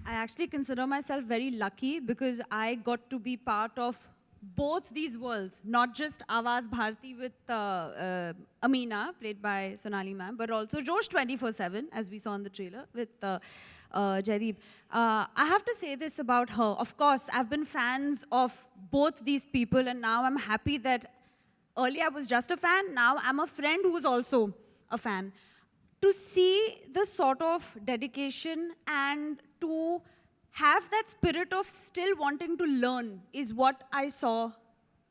I actually consider myself very lucky because I got to be part of both these worlds, not just Awaz Bharti with Amina, played by Sonali ma'am, but also Josh 24/7, as we saw in the trailer with Jaideep. I have to say this about her. Of course, I've been fans of both these people, and now I'm happy that earlier I was just a fan, now I'm a friend who's also a fan. To see the sort of dedication and to have that spirit of still wanting to learn is what I saw,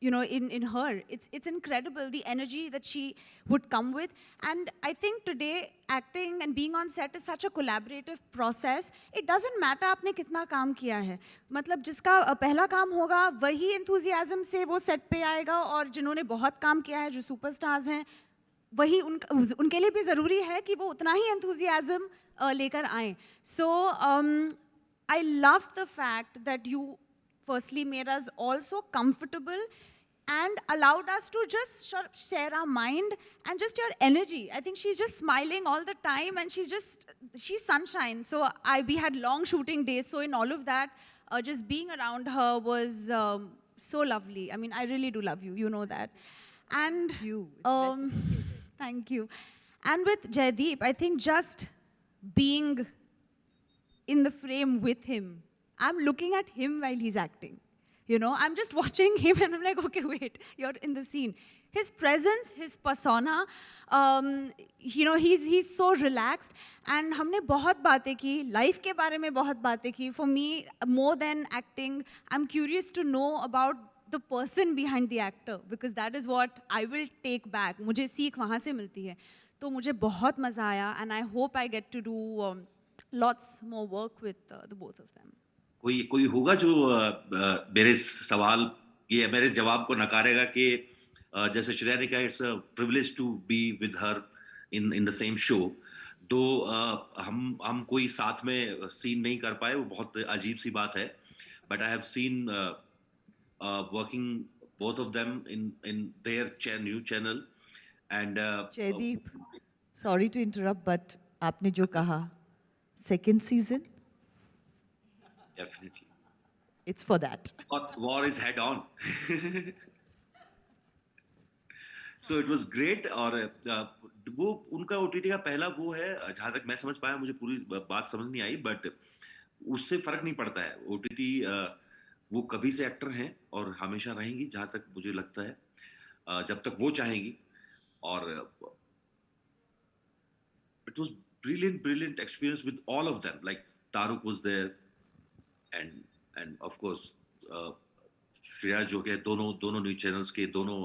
in her. It's incredible, the energy that she would come with. And I think today, acting and being on set is such a collaborative process. It doesn't matter आपने कितना काम किया है. मतलब जिसका पहला काम होगा, वही enthusiasm से वो set पे आएगा, और जिन्होंने बहुत काम किया है, जो superstars हैं, वही उनके लिए भी ज़रूरी है कि वो उतना ही enthusiasm लेकर आएं. So I loved the fact that you firstly made us all so comfortable and allowed us to just share our mind and just your energy. I think she's just smiling all the time, and she's sunshine. So we had long shooting days. So in all of that, just being around her was so lovely. I mean, I really do love you. You know that. And thank you. And with Jaideep, I think just being in the frame with him, I'm looking at him while he's acting. I'm just watching him and I'm like, okay, wait, you're in the scene. His presence, his persona, he's so relaxed. And हमने बहुत बातें की, life के बारे में बहुत बातें की. For me, more than acting, I'm curious to know about the person behind the actor, because that is what I will take back. मुझे सीख वहाँ से मिलती है. तो मुझे बहुत मज़ा आया, and I hope I get to do lots more work with the both of them. कोई होगा जो मेरे सवाल ये मेरे जवाब को नकारेगा कि जैसे श्रेया ने कहा, it's a privilege to be with her in the same show. तो हम कोई साथ में सीन नहीं कर पाए, वो बहुत अजीब सी बात है. But I have seen working both of them in their new channel. And Jaideep, sorry to interrupt, but आपने जो कहा, second season, definitely it's for that. War is head on. So it was great. और वो उनका OTT का पहला वो है, जहाँ तक मैं समझ पाया, मुझे पूरी बात समझ नहीं आई, बट उससे फर्क नहीं पड़ता है. OTT वो कभी से एक्टर हैं और हमेशा रहेंगी, जहाँ तक मुझे लगता है, जब तक वो चाहेंगी. और it was brilliant experience with all of them. Like Taruk was there, and of course Shreya, जो कि दोनों न्यूज़ चैनल्स के दोनों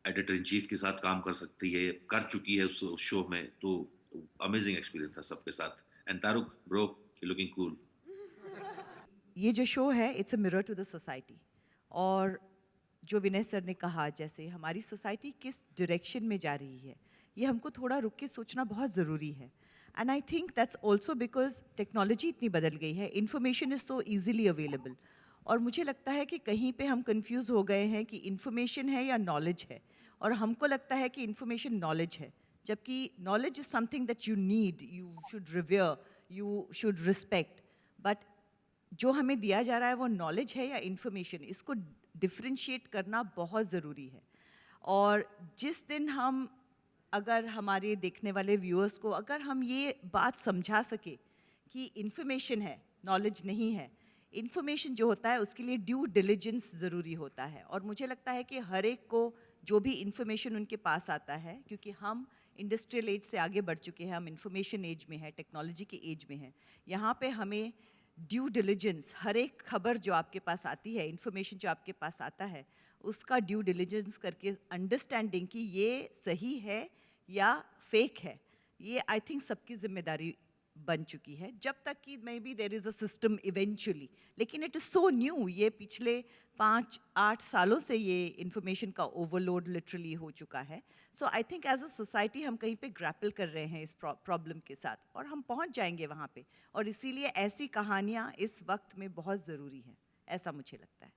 एडिटर इन चीफ के साथ काम कर चुकी है उस शो में. तो अमेजिंग एक्सपीरियंस था सबके साथ. And Taruk bro, you looking cool. ये जो शो है, it's a mirror to the society. और जो विनय सर ने कहा, जैसे हमारी सोसाइटी किस डायरेक्शन में जा रही है, ये हमको थोड़ा रुक के सोचना बहुत ज़रूरी है. And I think that's also because technology इतनी बदल गई है, information is so easily available. और मुझे लगता है कि कहीं पे हम कंफ्यूज हो गए हैं कि इन्फॉर्मेशन है या नॉलेज है. और हमको लगता है कि इन्फॉर्मेशन नॉलेज है, जबकि knowledge is something that you need, you should revere, you should respect. But जो हमें दिया जा रहा है वो नॉलेज है या इन्फॉर्मेशन, इसको डिफ्रेंशिएट करना बहुत ज़रूरी है. और जिस दिन हम, अगर हमारे देखने वाले व्यूअर्स को अगर हम ये बात समझा सके कि इन्फॉर्मेशन है, नॉलेज नहीं है. इन्फॉर्मेशन जो होता है उसके लिए ड्यू डिलिजेंस ज़रूरी होता है. और मुझे लगता है कि हर एक को जो भी इन्फॉर्मेशन उनके पास आता है, क्योंकि हम इंडस्ट्रियल एज से आगे बढ़ चुके हैं, हम इन्फॉर्मेशन एज में हैं, टेक्नोलॉजी के एज में हैं, यहाँ पे हमें ड्यू डिलिजेंस, हर एक खबर जो आपके पास आती है, इन्फॉर्मेशन जो आपके पास आता है, उसका ड्यू डिलिजेंस करके अंडरस्टैंडिंग कि ये सही है या फेक है, ये आई थिंक सबकी जिम्मेदारी बन चुकी है, जब तक कि may be there is a system eventually, लेकिन इट इज़ सो न्यू, ये पिछले 5-8 सालों से ये इंफॉर्मेशन का ओवरलोड लिटरली हो चुका है. So I think as a society हम कहीं पे ग्रैपल कर रहे हैं इस प्रॉब्लम के साथ, और हम पहुंच जाएंगे वहाँ पे, और इसीलिए ऐसी कहानियाँ इस वक्त में बहुत ज़रूरी हैं, ऐसा मुझे लगता है.